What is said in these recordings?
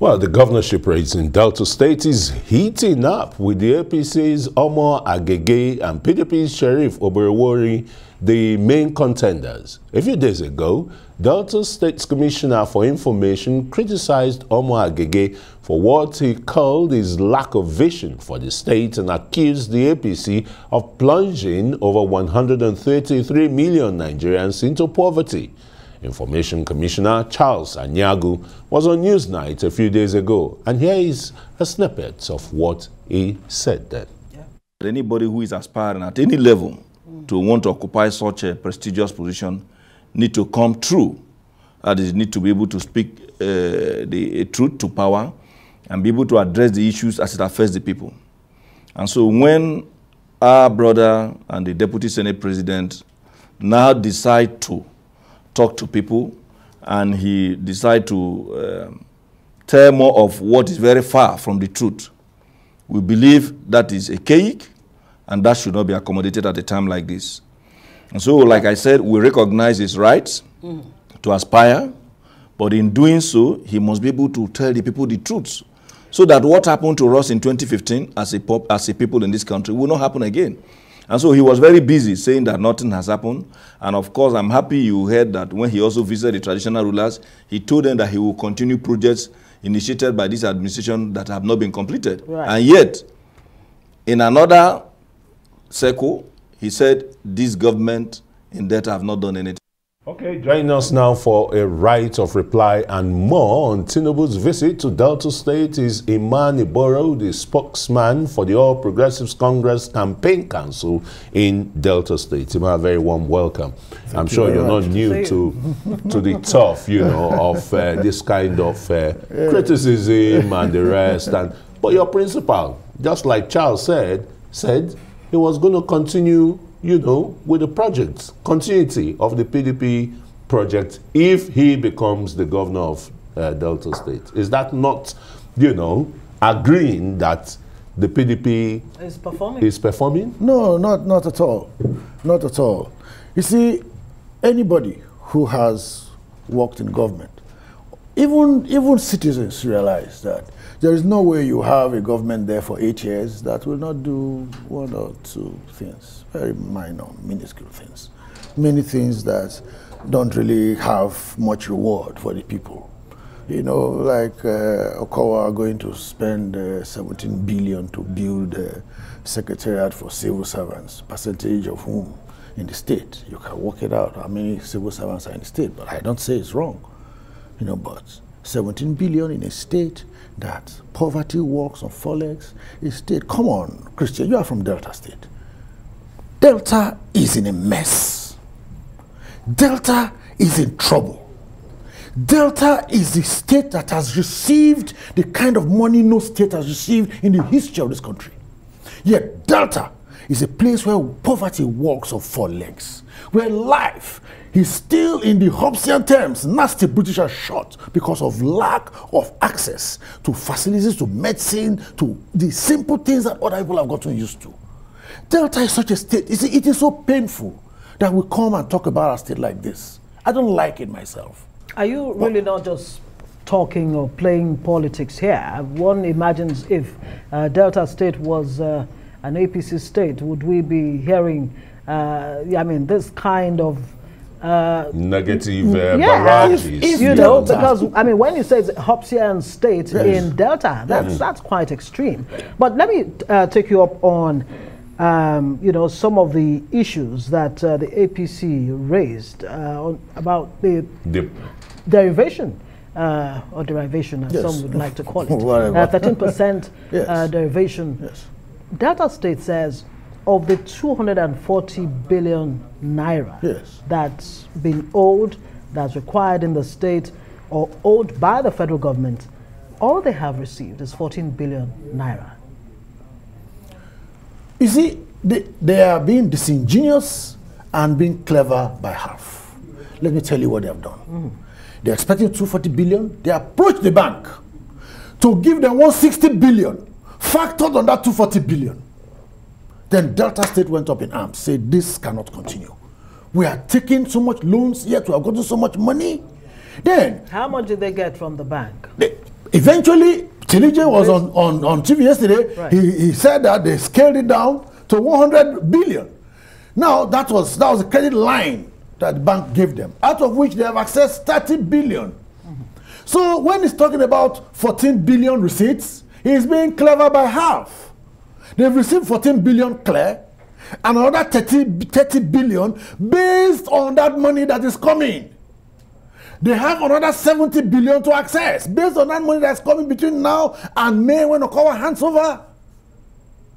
Well, the governorship race in Delta State is heating up with the APC's Omar Agege and PDP's Sheriff Oberewori the main contenders. A few days ago, Delta State's Commissioner for Information criticized Omar Agege for what he called his lack of vision for the state and accused the APC of plunging over 133 million Nigerians into poverty. Information Commissioner Charles Anyagu was on Newsnight a few days ago, and here is a snippet of what he said then. Anybody who is aspiring at any level to want to occupy such a prestigious position need to come true. That is, need to be able to speak the truth to power and be able to address the issues as it affects the people. And so when our brother and the Deputy Senate President now decide to talk to people, and he decide to tell more of what is very far from the truth, we believe that is archaic, and that should not be accommodated at a time like this. And so, like I said, we recognize his rights to aspire, but in doing so, he must be able to tell the people the truth, so that what happened to us in 2015 as a people in this country will not happen again. And so he was very busy saying that nothing has happened. And of course, I'm happy you heard that when he also visited the traditional rulers, he told them that he will continue projects initiated by this administration that have not been completed. Right. And yet, in another circle, he said this government in Delta have not done anything. Okay, join us now for a right of reply and more on Tinubu's visit to Delta State is Iman Iboro, the spokesman for the All Progressives Congress Campaign Council in Delta State. Iman, a very warm welcome. I'm sure you're not new to the tough, you know, of this kind of criticism and the rest. But your principal, just like Charles said he was going to continue, you know, with the project, continuity of the PDP project if he becomes the governor of Delta State. Is that not, you know, agreeing that the PDP is performing? No, not at all. Not at all. You see, anybody who has worked in government, even citizens realize that there is no way you have a government there for 8 years that will not do one or two things, very minor, minuscule things. Many things that don't really have much reward for the people. You know, like Okowa going to spend 17 billion to build a secretariat for civil servants, percentage of whom in the state. You can work it out how many civil servants are in the state, but I don't say it's wrong. You know, but 17 billion in a state that poverty walks on 4 legs, a state. Come on, Christian, you are from Delta State. Delta is in a mess. Delta is in trouble. Delta is the state that has received the kind of money no state has received in the history of this country. Yet Delta is a place where poverty walks on 4 legs, where life is still in the Hobbesian terms, nasty British are shot because of lack of access to facilities, to medicine, to the simple things that other people have gotten used to. Delta is such a state, it is so painful that we come and talk about a state like this. I don't like it myself. Are you really not just talking or playing politics here? One imagines if Delta State was an APC state, would we be hearing, I mean, this kind of negative barrages? You know, because, I mean, when you say Hobbesian state in Delta, that's quite extreme. But let me take you up on, you know, some of the issues that the APC raised about the derivation, or derivation, as some would like to call it, 13% derivation. Yes. Delta State says of the 240 billion naira that's been owed, that's required in the state, or owed by the federal government, all they have received is 14 billion naira. You see, they are being disingenuous and being clever by half. Let me tell you what they have done. They're expecting 240 billion. They approached the bank to give them 160 billion, factored on that 240 billion. Then Delta State went up in arms, said this cannot continue. We are taking so much loans, yet we have gotten so much money. Then, how much did they get from the bank? Eventually, Tilije was on TV yesterday. Right. He said that they scaled it down to 100 billion. Now, that was a credit line that the bank gave them, out of which they have accessed 30 billion. So when he's talking about 14 billion receipts, he's being clever by half. They've received 14 billion clear, and another 30 billion based on that money that is coming. They have another 70 billion to access based on that money that's coming between now and May when Okowa hands over.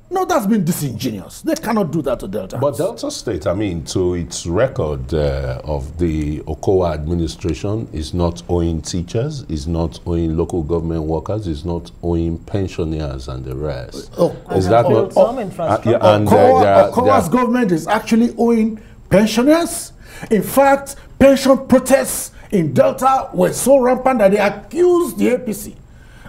No, that's been disingenuous. They cannot do that to Delta. But Delta State, I mean, to its record of the Okowa administration, is not owing teachers, is not owing local government workers, is not owing pensioners and the rest. Is that not? Some infrastructure. Okowa's government is actually owing pensioners. In fact, pension protests in Delta were so rampant that they accused the APC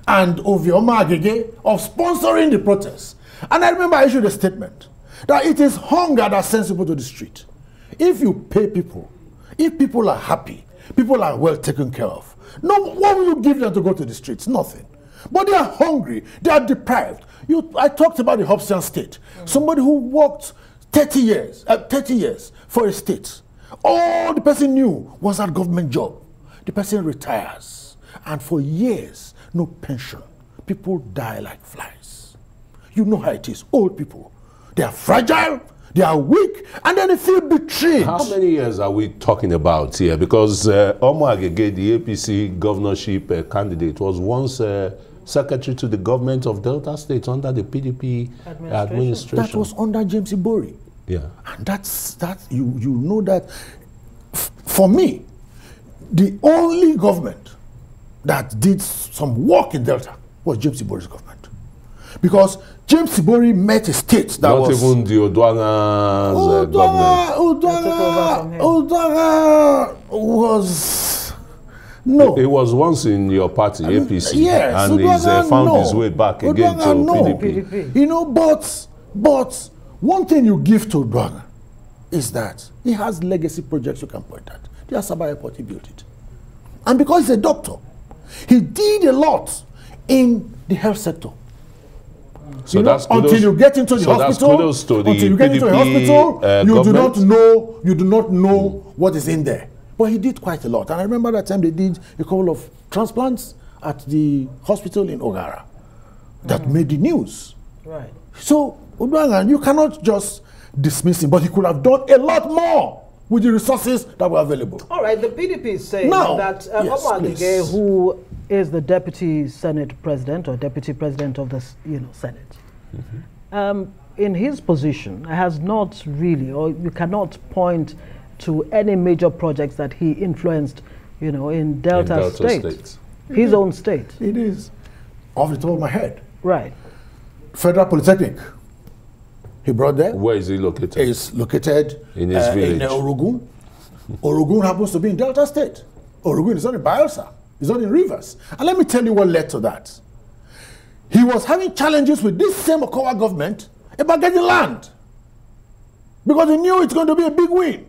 and Ovioma Agege of sponsoring the protests. And I remember I issued a statement that it is hunger that sends people to the street. If you pay people, if people are happy, people are well taken care of, no, what will you give them to go to the streets? Nothing. But they are hungry, they are deprived. I talked about the Hobson state. Somebody who worked 30 years for a state. All the person knew was that government job. The person retires, and for years, no pension. People die like flies. You know how it is. Old people, they are fragile, they are weak, and then they feel betrayed. How many years are we talking about here? Because Omo Agege, the APC governorship candidate, was once secretary to the government of Delta State under the PDP administration. That was under James Ibori. Yeah. And you know that for me, the only government that did some work in Delta was James Ibori's government. Because James Ibori met a state that Not was... even the Odwanga's government. Odwanga was... No. He was once in your party, APC, yes, and he's found his way back again to PDP. You know, but one thing you give to Odwanga is that he has legacy projects you can point at. The Asaba Airport, he built it. And because he's a doctor, he did a lot in the health sector. So that's kudos, until you get into the hospital, you do not know what is in there. But he did quite a lot. And I remember that time they did a couple of transplants at the hospital in Ogara that made the news. Right. So, Odwanga, you cannot just dismiss him, but he could have done a lot more with the resources that were available. All right, the PDP is saying now, that yes, Omo Agege, who is the deputy Senate president or deputy president of the Senate, in his position has not really, or you cannot point to any major projects that he influenced, in Delta State. His own state. It is off the top of my head. Right. Federal Polytechnic. He brought there. Where is he located? It's located in his village. In Orogun. Orogun happens to be in Delta State. Orogun is not in Bayelsa. It's not in Rivers. And let me tell you what led to that. He was having challenges with this same Okowa government about getting land. Because he knew it's going to be a big win.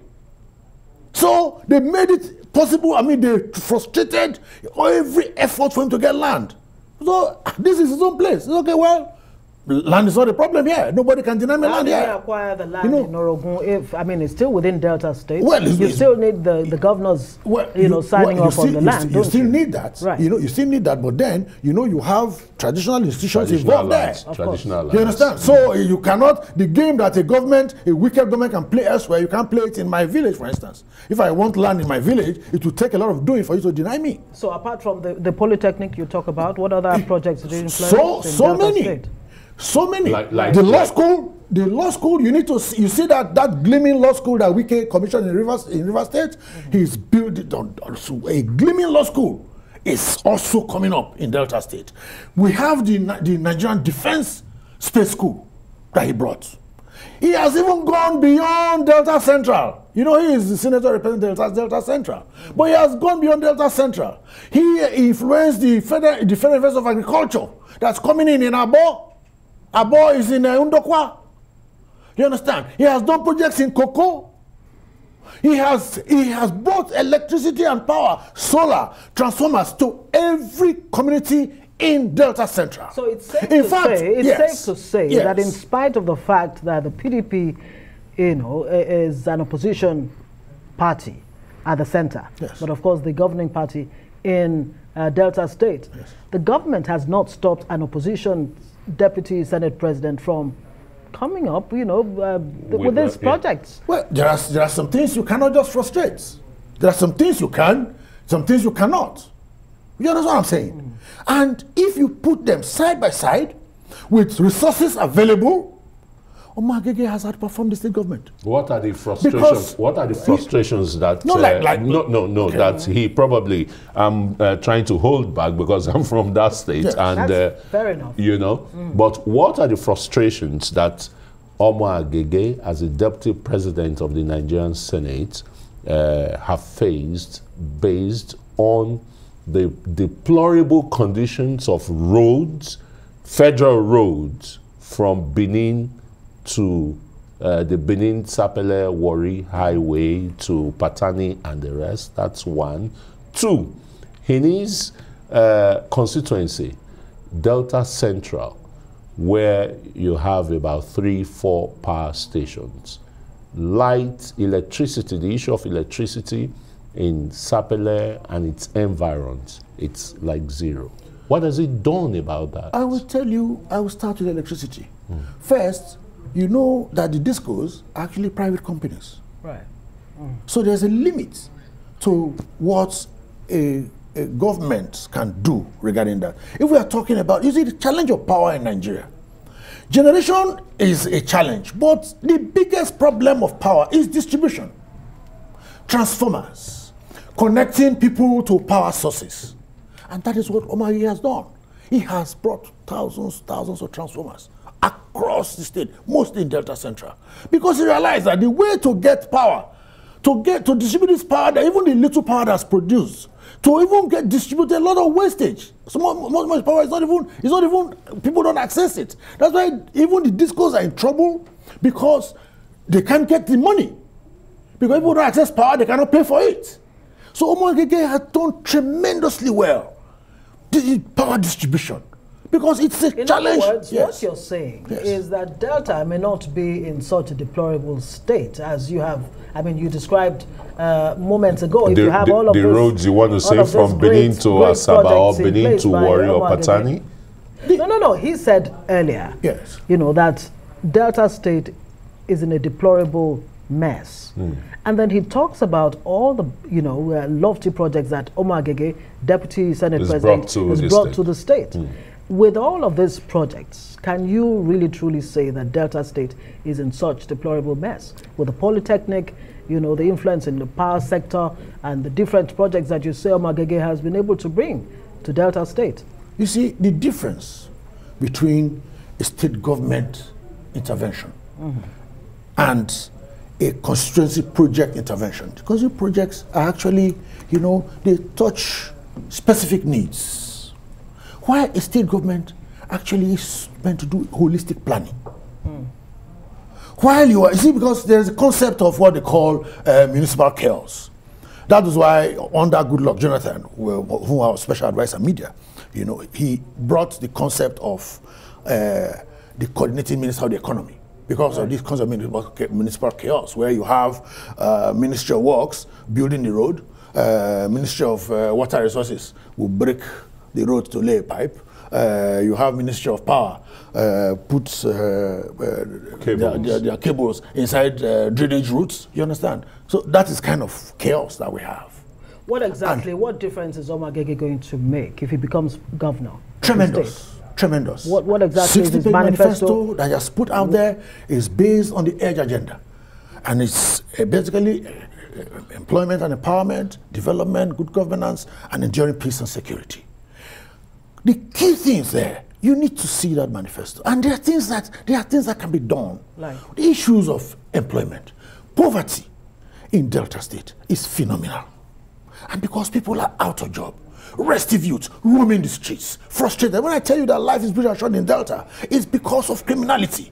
So they made it possible. I mean, they frustrated every effort for him to get land. So this is his own place. It's okay, well, land is not a problem here. Nobody can deny me land here. How do you acquire the land in Orogun if, it's still within Delta State? Well, you still need the governor's, signing off on the land, you still need that. Right. You still need that, but then, you have traditional institutions involved there. Traditional lands. You understand? So you cannot, the game that a wicked government can play elsewhere, you can't play it in my village, for instance. If I want land in my village, it will take a lot of doing for you to deny me. So apart from the Polytechnic you talk about, what other projects do you influence in Delta State? So many. The law school, you see that gleaming law school that Wike commissioned in Rivers State, he's built it on also. A gleaming law school is also coming up in Delta State. We have the Nigerian Defense Space School that he brought. He has even gone beyond Delta Central. He is the senator representing Delta Central. But he has gone beyond Delta Central. He influenced the Federal University of Agriculture that's coming in Abo. Abo is in Undokwa. You understand? He has done projects in cocoa. He has brought electricity and power, solar, transformers to every community in Delta Central. So it's safe in to fact, say, it's yes, safe to say yes. that in spite of the fact that the PDP, you know, is an opposition party at the center, yes. but of course the governing party in Delta State, yes. the government has not stopped an opposition deputy Senate president from coming up, you know, with these projects. Well, there are some things you cannot just frustrate. There are some things you can, some things you cannot. You understand what I'm saying? And if you put them side by side with resources available, Omar Agege has outperformed the state government. What are the frustrations? Because what are the frustrations that okay. that he probably trying to hold back because I'm from that state, yes. and That's fair enough. you know. But what are the frustrations that Omar Agege, as a deputy president of the Nigerian Senate, have faced based on the deplorable conditions of roads, federal roads, from Benin to the Benin Sapele Warri Highway to Patani and the rest? That's one. Two, in his constituency, Delta Central, where you have about 3-4 power stations, light, electricity, the issue of electricity in Sapele and its environs, it's like zero. What has it done about that? I will tell you, I will start with electricity. First, you know that the discos are actually private companies. Right. So there's a limit to what a government can do regarding that. If we are talking about, you see, the challenge of power in Nigeria, generation is a challenge, but the biggest problem of power is distribution. Transformers, connecting people to power sources. And that is what Omar Agege has done. He has brought thousands of transformers across the state, mostly in Delta Central, because he realized that the way to get power, to distribute this power, that even the little power that's produced, to even get distributed, a lot of wastage. So much power is not even, people don't access it. That's why even the discos are in trouble, because they can't get the money. Because people don't access power, they cannot pay for it. So Omar Agege has done tremendously well. The power distribution. Because it's a challenge. In other words, yes. what you're saying yes. is that Delta may not be in such a deplorable state as you have. I mean, you described moments ago. If you have all of the those, roads you want to say from Benin to Asaba or Benin to Warri or Patani? No. He said earlier, yes, you know, that Delta State is in a deplorable mess. And then he talks about all the, you know, lofty projects that Omar Agege, Deputy Senate President, has brought to the state. With all of these projects, can you really truly say that Delta State is in such deplorable mess? With the Polytechnic, you know, the influence in the power sector and the different projects that you say Omar Agege has been able to bring to Delta State? You see, the difference between a state government intervention and a constituency project intervention. Because the projects are actually, you know, they touch specific needs. Why a state government actually is meant to do holistic planning. While you see, because there is a concept of what they call municipal chaos. That is why under Goodluck Jonathan, who our special advisor media, you know, he brought the concept of the coordinating minister of the economy. Because of this concept of municipal chaos, where you have Ministry of Works building the road, Ministry of Water Resources will break the road to lay a pipe. You have Ministry of Power puts their cables inside drainage routes. You understand? So that is kind of chaos that we have. What exactly, what difference is Omar Agege going to make if he becomes governor? Tremendous. Tremendous. What exactly is his 60-page manifesto that he has put out there is based on the EDGE agenda. And it's basically employment and empowerment, development, good governance, and enduring peace and security. The key things there, you need to see that manifesto. And there are things that can be done. Like the issues of employment. Poverty in Delta State is phenomenal. And because people are out of job, restive youth roaming the streets, frustrated. When I tell you that life is pretty short in Delta, it's because of criminality.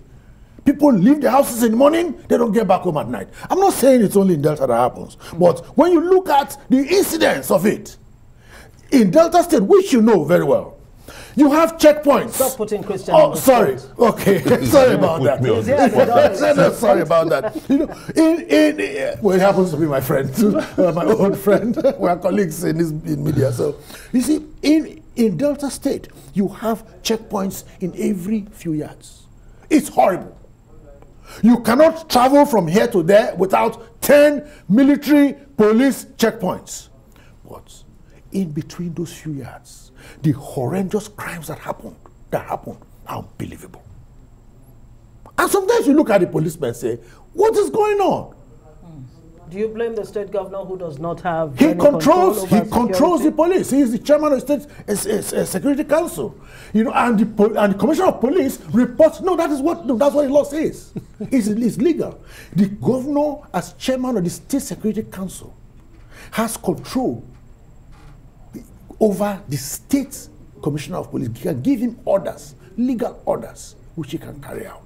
People leave their houses in the morning, they don't get back home at night. I'm not saying it's only in Delta that happens, but when you look at the incidence of it, in Delta State, which you know very well, You have checkpoints. Stop putting Christian. Oh, sorry. Okay, sorry about that. Sorry about that. You know, well, it happens to be my friend, my old friend. We are colleagues in media. So, you see, in Delta State, you have checkpoints in every few yards. It's horrible. You cannot travel from here to there without 10 military police checkpoints. But in between those few yards, the horrendous crimes that happen are unbelievable. And sometimes you look at the policemen and say, what is going on? Do you blame the state governor who does not have He controls the the police. He is the chairman of the state security council. You know, and the commissioner of police reports. No, that's what the law says. It's legal. The governor, as chairman of the state security council, has control over the state commissioner of police. He can give him orders, legal orders, which he can carry out.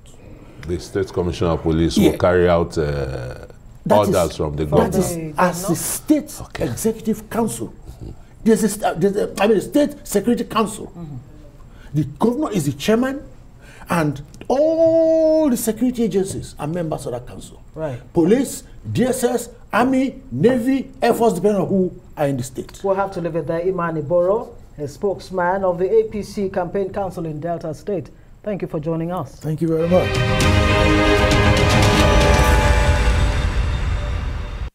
The state commissioner of police will carry out orders from the government. That is as the state executive council. There's a state security council. The governor is the chairman, and all the security agencies are members of that council. Right. Police, DSS, Army, Navy, Air Force, depending on who are in the state. We'll have to leave it there. Imani Boro, a spokesman of the APC campaign council in Delta State. Thank you for joining us. Thank you very much.